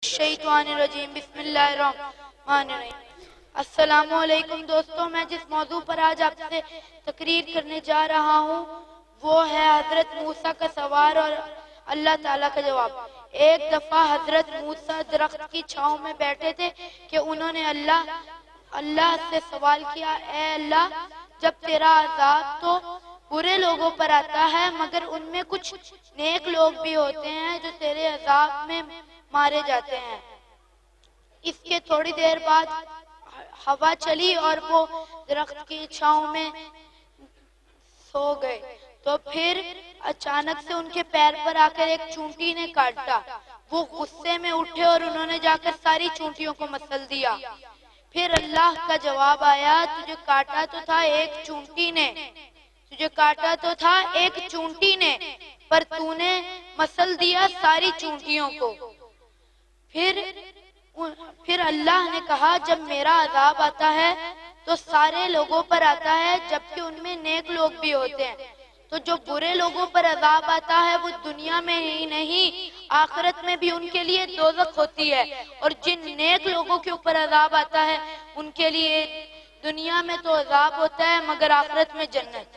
الشیطان الرجیم بسم اللہ الرحمن الرحیم۔ السلام علیکم دوستوں، میں جس موضوع پر آج آپ سے تقریر کرنے جا رہا ہوں وہ ہے حضرت موسیٰ کا سوال اور اللہ تعالیٰ کا جواب۔ ایک دفعہ حضرت موسیٰ درخت کی چھاؤں میں بیٹھے تھے کہ انہوں نے اللہ سے سوال کیا، اے اللہ، جب تیرا عذاب تو برے لوگوں پر آتا ہے مگر ان میں کچھ نیک لوگ بھی ہوتے ہیں جو تیرے عذاب میں مارے جاتے ہیں۔ اس کے تھوڑی دیر بعد ہوا چلی اور وہ درخت کی چھاؤں میں سو گئے تو پھر اچانک سے ان کے پیر پر آ کر ایک چونٹی نے کاٹا۔ وہ غصے میں اٹھے اور انہوں نے جا کر ساری چونٹیوں کو مسل دیا۔ پھر اللہ کا جواب آیا، تجھے کاٹا تو تھا ایک چونٹی نے، تجھے کاٹا تو تھا ایک چونٹی نے، پر تو نے مسل دیا ساری چونٹیوں کو۔ پھر اللہ نے کہا، جب میرا عذاب آتا ہے تو سارے لوگوں پر آتا ہے جبکہ ان میں نیک لوگ بھی ہوتے ہیں، تو جو برے لوگوں پر عذاب آتا ہے وہ دنیا میں ہی نہیں آخرت میں بھی ان کے لیے دوزخ ہوتی ہے، اور جن نیک لوگوں کے اوپر عذاب آتا ہے ان کے لیے دنیا میں تو عذاب ہوتا ہے مگر آخرت میں جنت۔